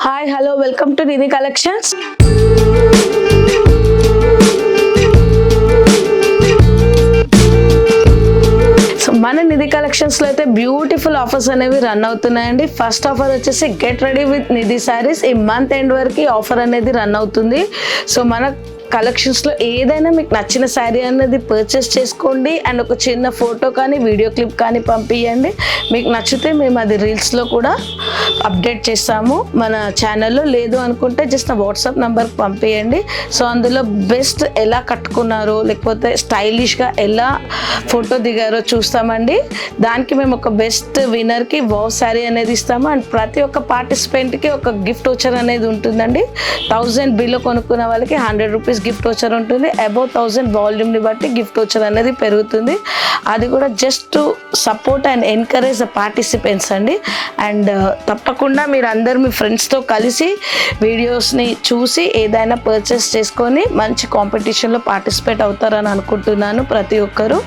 Hi hello welcome to Nidhi collections. So మన నిధి collections లో అయితే బ్యూటిఫుల్ ఆఫర్స్ అనేవి రన్ అవుతున్నాయండి. ఫస్ట్ ఆఫర్ వచ్చేసి గెట్ రెడీ విత్ నిధి సారీస్. ఈ మంత్ ఎండ్ వరకు ఆఫర్ అనేది రన్ అవుతుంది. సో మన కలెక్షన్స్లో ఏదైనా మీకు నచ్చిన శారీ అనేది పర్చేస్ చేసుకోండి అండ్ ఒక చిన్న ఫోటో కానీ వీడియో క్లిప్ కానీ పంపించండి. మీకు నచ్చితే మేము అది రీల్స్లో కూడా అప్డేట్ చేస్తాము మన ఛానల్లో. లేదు అనుకుంటే జస్ట్ నా వాట్సాప్ నెంబర్కి పంపించండి. సో అందులో బెస్ట్ ఎలా కట్టుకున్నారో లేకపోతే స్టైలిష్గా ఎలా ఫోటో దిగారో చూస్తామండి. దానికి మేము ఒక బెస్ట్ విన్నర్కి వావ్ శారీ అనేది ఇస్తాము అండ్ ప్రతి ఒక్క పార్టిసిపెంట్కి ఒక గిఫ్ట్ వోచర్ అనేది ఉంటుందండి. 1000 బిలో కొనుక్కున్న వాళ్ళకి 100 రూపీస్ గిఫ్ట్ వోచర్ ఉంటుంది. అబౌవ్ 1000 వాల్యూమ్ని బట్టి గిఫ్ట్ వోచర్ అనేది పెరుగుతుంది. అది కూడా just to support and encourage the participants అండి. అండ్ తప్పకుండా మీరు అందరు మీ ఫ్రెండ్స్తో కలిసి వీడియోస్ని చూసి ఏదైనా పర్చేస్ చేసుకొని మంచి కాంపిటీషన్లో పార్టిసిపేట్ అవుతారని అనుకుంటున్నాను ప్రతి ఒక్కరు.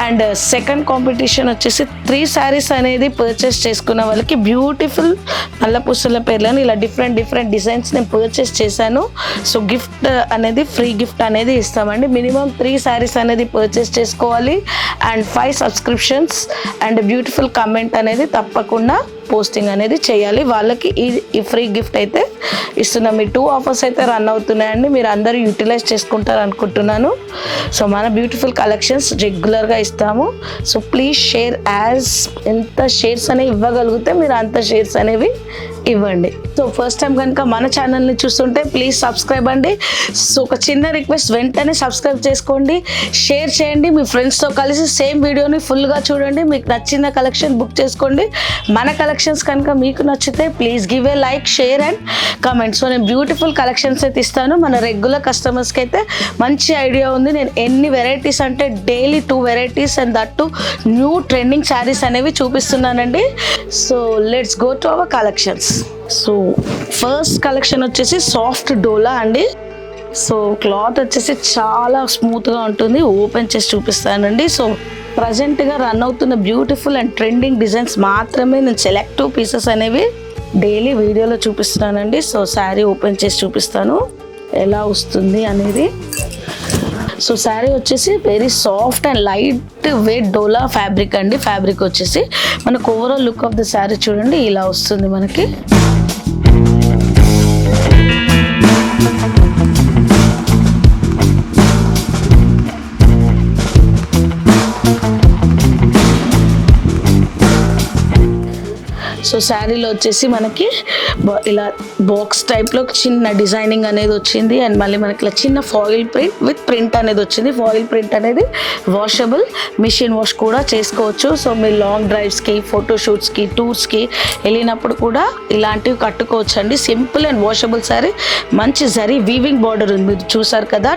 అండ్ సెకండ్ కాంపిటీషన్ వచ్చేసి 3 శారీస్ అనేది పర్చేస్ చేసుకున్న వాళ్ళకి బ్యూటిఫుల్ నల్ల పూసల పేర్లను ఇలా డిఫరెంట్ డిజైన్స్ నేను పర్చేస్ చేశాను. సో గిఫ్ట్ అనేది ఫ్రీ గిఫ్ట్ అనేది ఇస్తామండి. మినిమం 3 శారీస్ అనేది పర్చేస్ చేసుకోవాలి and 5 subscriptions and beautiful comment అనేది తప్పకుండా పోస్టింగ్ అనేది చేయాలి. వాళ్ళకి ఈ ఫ్రీ గిఫ్ట్ అయితే ఇస్తున్నాం. ఈ 2 ఆఫర్స్ అయితే రన్ అవుతున్నాయండి. మీరు అందరూ యూటిలైజ్ చేసుకుంటారు అనుకుంటున్నాను. సో మన బ్యూటిఫుల్ కలెక్షన్స్ రెగ్యులర్గా ఇస్తాము. సో ప్లీజ్ షేర్ యాజ్ ఎంత షేర్స్ అనేవి ఇవ్వగలిగితే మీరు అంత షేర్స్ అనేవి ఇవ్వండి. సో ఫస్ట్ టైం కనుక మన ఛానల్ని చూస్తుంటే ప్లీజ్ సబ్స్క్రైబ్ అండి. సో ఒక చిన్న రిక్వెస్ట్, వెంటనే సబ్స్క్రైబ్ చేసుకోండి, షేర్ చేయండి, మీ ఫ్రెండ్స్తో కలిసి సేమ్ వీడియోని ఫుల్గా చూడండి. మీకు నచ్చిన కలెక్షన్ బుక్ చేసుకోండి. మన కలెక్షన్స్ కనుక మీకు నచ్చితే please give a like, share and comment. So నేను బ్యూటిఫుల్ కలెక్షన్స్ అయితే ఇస్తాను. మన రెగ్యులర్ కస్టమర్స్కి అయితే మంచి ఐడియా ఉంది. నేను ఎన్ని వెరైటీస్ అంటే daily 2 varieties and that to new trending saris అనేవి చూపిస్తున్నానండి. So let's go to our collections. So first collection వచ్చేసి సాఫ్ట్ డోలా అండి. సో క్లాత్ వచ్చేసి చాలా స్మూత్గా ఉంటుంది. ఓపెన్ చేసి చూపిస్తానండి. సో ప్రజెంట్గా రన్ అవుతున్న బ్యూటిఫుల్ అండ్ ట్రెండింగ్ డిజైన్స్ మాత్రమే నేను సెలెక్టివ్ పీసెస్ అనేవి డైలీ వీడియోలో చూపిస్తున్నానండి. సో శారీ ఓపెన్ చేసి చూపిస్తాను ఎలా వస్తుంది అనేది. సో శారీ వచ్చేసి very soft and light weight dola fabric అండి. ఫ్యాబ్రిక్ వచ్చేసి మనకు overall look of the sari చూడండి ఇలా వస్తుంది మనకి. సో శారీలో వచ్చేసి మనకి ఇలా బాక్స్ టైప్లో చిన్న డిజైనింగ్ అనేది వచ్చింది అండ్ మళ్ళీ మనకి ఇలా చిన్న ఫాయిల్ ప్రింట్ విత్ ప్రింట్ అనేది వచ్చింది. ఫాయిల్ ప్రింట్ అనేది వాషబుల్, మిషన్ వాష్ కూడా చేసుకోవచ్చు. సో మీరు లాంగ్ డ్రైవ్స్కి, ఫోటోషూట్స్కి, టూర్స్కి వెళ్ళినప్పుడు కూడా ఇలాంటివి కట్టుకోవచ్చు అండి. Simple and washable sari. మంచి జరీ వీవింగ్ బార్డర్ ఉంది, మీరు చూసారు కదా.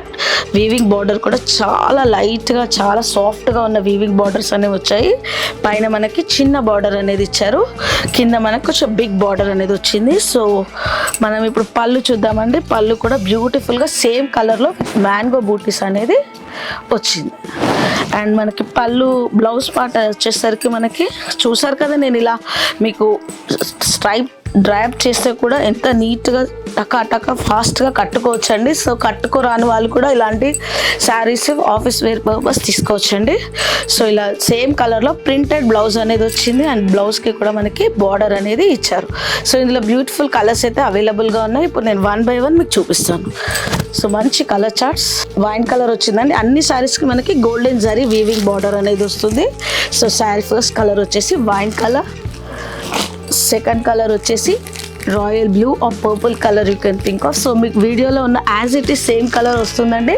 వీవింగ్ బార్డర్ కూడా చాలా లైట్గా చాలా సాఫ్ట్గా ఉన్న వీవింగ్ బార్డర్స్ అనేవి వచ్చాయి. పైన మనకి చిన్న బార్డర్ అనేది ఇచ్చారు, కింద మనకు కొంచెం బిగ్ బార్డర్ అనేది వచ్చింది. సో మనం ఇప్పుడు పళ్ళు చూద్దామండి. పళ్ళు కూడా బ్యూటిఫుల్గా సేమ్ కలర్లో మ్యాంగో బూటీస్ అనేది వచ్చింది. అండ్ మనకి పళ్ళు బ్లౌజ్ పార్ట్ వచ్చేసరికి మనకి చూసారు కదా, నేను ఇలా మీకు స్ట్రైప్ డ్రైప్ చేస్తే కూడా ఎంత నీట్గా టకా ఫాస్ట్గా కట్టుకోవచ్చండి. సో కట్టుకోరాని వాళ్ళు కూడా ఇలాంటి శారీస్ ఆఫీస్ వేర్ పర్పస్ తీసుకోవచ్చండి. సో ఇలా సేమ్ కలర్లో ప్రింటెడ్ బ్లౌజ్ అనేది వచ్చింది అండ్ బ్లౌజ్కి కూడా మనకి బార్డర్ అనేది ఇచ్చారు. సో ఇందులో బ్యూటిఫుల్ కలర్స్ అయితే అవైలబుల్గా ఉన్నాయి. ఇప్పుడు నేను 1 by 1 మీకు చూపిస్తాను. సో మంచి కలర్ చార్ట్స్. వైన్ కలర్ వచ్చిందండి. అన్ని శారీస్కి మనకి గోల్డెన్ జరీ వీవింగ్ బార్డర్ అనేది వస్తుంది. సో శారీ ఫస్ట్ కలర్ వచ్చేసి వైన్ కలర్, సెకండ్ కలర్ వచ్చేసి royal blue or purple colour you can think of. So మీకు వీడియోలో ఉన్న as it is same colour వస్తుందండి.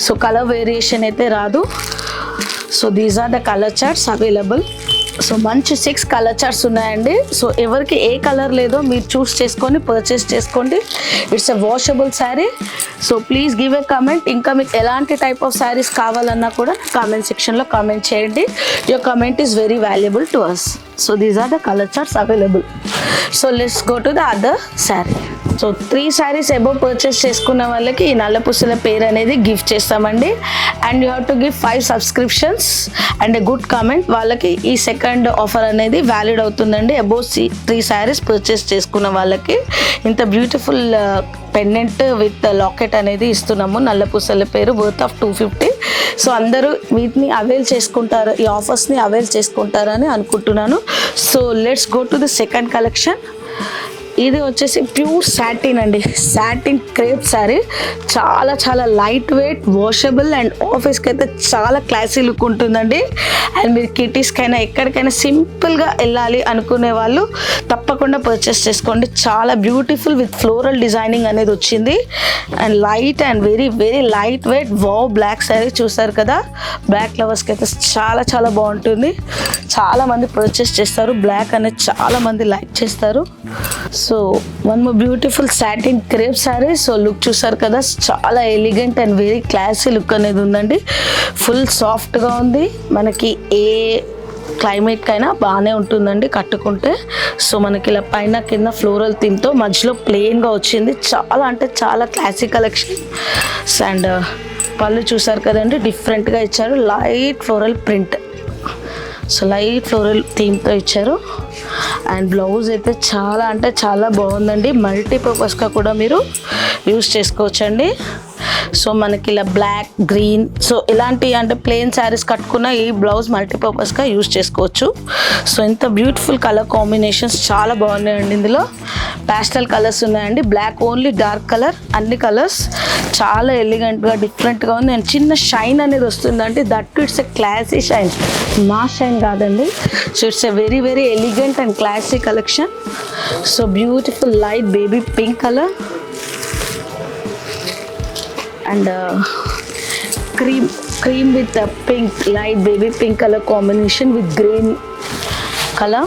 సో కలర్ వేరియేషన్ అయితే రాదు. So these are the colour charts available. So మంచి 6 colour charts ఉన్నాయండి. So ఎవరికి ఏ కలర్ లేదో మీరు చూస్ చేసుకొని పర్చేస్ చేసుకోండి. It's a washable sari. So please give a comment. ఇంకా మీకు ఎలాంటి టైప్ ఆఫ్ శారీస్ కావాలన్నా కూడా కామెంట్ సెక్షన్లో కామెంట్ చేయండి. Your comment is very valuable to us. So these are the color charts available. So let's go to the other saree. So 3 sarees above purchase చేసుకున్న వాళ్ళకి ఈ నల్ల పూసల పేరు అనేది గిఫ్ట్ చేస్తామండి. And you have to give 5 subscriptions and a good comment. వాళ్ళకి ఈ సెకండ్ ఆఫర్ అనేది వ్యాలిడ్ అవుతుందండి. అబౌవ్ 3 sarees పర్చేస్ చేసుకున్న వాళ్ళకి ఇంత బ్యూటిఫుల్ పెండెంట్ విత్ లాకెట్ అనేది ఇస్తున్నాము. నల్ల పూసల పేరు వర్త్ ఆఫ్ 250. సో అందరూ వీటిని అవైల్ చేసుకుంటారు, ఈ ఆఫర్స్ని అవైల్ చేసుకుంటారని అనుకుంటున్నాను. So let's go to the second collection. ఇది వచ్చేసి ప్యూర్ సాటిన్ అండి, సాటిన్ క్రేప్ శారీ. చాలా చాలా లైట్ వెయిట్, వాషబుల్ అండ్ ఆఫీస్కి అయితే చాలా క్లాసీ లుక్ ఉంటుందండి. అండ్ మీరు కిటీస్కైనా ఎక్కడికైనా సింపుల్గా వెళ్ళాలి అనుకునే వాళ్ళు తప్పకుండా పర్చేస్ చేసుకోండి. చాలా బ్యూటిఫుల్ విత్ ఫ్లోరల్ డిజైనింగ్ అనేది వచ్చింది. And light and very very light weight wow black sari చూసారు కదా. బ్లాక్ లవర్స్కి అయితే చాలా చాలా బాగుంటుంది. చాలామంది పర్చేస్ చేస్తారు, బ్లాక్ అనేది చాలామంది లైక్ చేస్తారు. So one more beautiful satin crepe sari. So look చూసారు కదా, చాలా elegant and very classy look అనేది ఉందండి. ఫుల్ సాఫ్ట్గా ఉంది, మనకి ఏ క్లైమేట్కైనా బాగానే ఉంటుందండి కట్టుకుంటే. సో మనకి ఇలా పైన కింద ఫ్లోరల్ థీమ్తో మధ్యలో ప్లెయిన్గా వచ్చింది. చాలా అంటే చాలా క్లాసీ కలెక్షన్. అండ్ పళ్ళు చూసారు కదండి, డిఫరెంట్గా ఇచ్చారు, light floral print. So light floral థీమ్తో ఇచ్చారు. అండ్ బ్లౌజ్ అయితే చాలా అంటే చాలా బాగుందండి. మల్టీపర్పస్గా కూడా మీరు యూస్ చేసుకోవచ్చండి. సో మనకి ఇలా బ్లాక్, గ్రీన్, సో ఇలాంటి అంటే ప్లెయిన్ శారీస్ కట్టుకున్న ఈ బ్లౌజ్ మల్టీపర్పస్గా యూస్ చేసుకోవచ్చు. సో ఇంత బ్యూటిఫుల్ కలర్ కాంబినేషన్స్ చాలా బాగున్నాయండి. ఇందులో ప్యాస్టల్ కలర్స్ ఉన్నాయండి, బ్లాక్ ఓన్లీ, డార్క్ కలర్, అన్ని కలర్స్ చాలా ఎలిగెంట్గా డిఫరెంట్గా ఉంది. అండ్ చిన్న షైన్ అనేది వస్తుందండి. That it's a classy shine, మా షైన్ కాదండి. So it's a very very elegant and classy collection. So beautiful light baby pink colour and cream with a pink, light baby pink color combination with green color.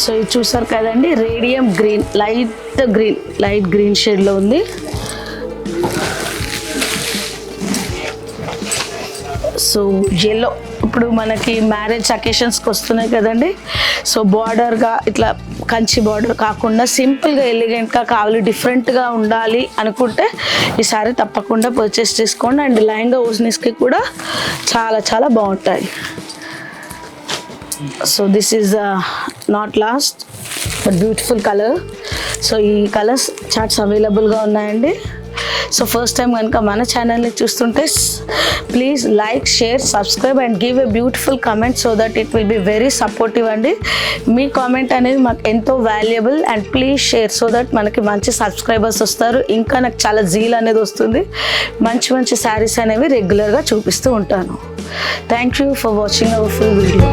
So ఇది చూసారు కదండి, radium green, light green షేడ్లో ఉంది. So yellow, ఇప్పుడు మనకి marriage అకేషన్స్కి వస్తున్నాయి కదండి. So బార్డర్గా ఇట్లా కంచి బార్డర్ కాకుండా సింపుల్గా ఎలిగెంట్గా కావాలి, డిఫరెంట్గా ఉండాలి అనుకుంటే ఈ సారీ తప్పకుండా పర్చేస్ చేసుకోండి. అండ్ లెహంగా ఓస్నీస్కి కూడా చాలా చాలా బాగుంటాయి. So this is not lost but beautiful colour. So ఈ కలర్స్ చార్ట్స్ అవైలబుల్గా ఉన్నాయండి. సో ఫస్ట్ టైం కనుక మన ఛానల్ని చూస్తుంటే please like, share, subscribe and give a beautiful comment so that it will be very supportive అండి. మీ కామెంట్ అనేది మాకు ఎంతో valuable. And please share so that మనకి మంచి సబ్స్క్రైబర్స్ వస్తారు. ఇంకా నాకు చాలా జీల్ అనేది వస్తుంది, మంచి మంచి శారీస్ అనేవి రెగ్యులర్గా చూపిస్తూ ఉంటాను. Thank you for watching our full video.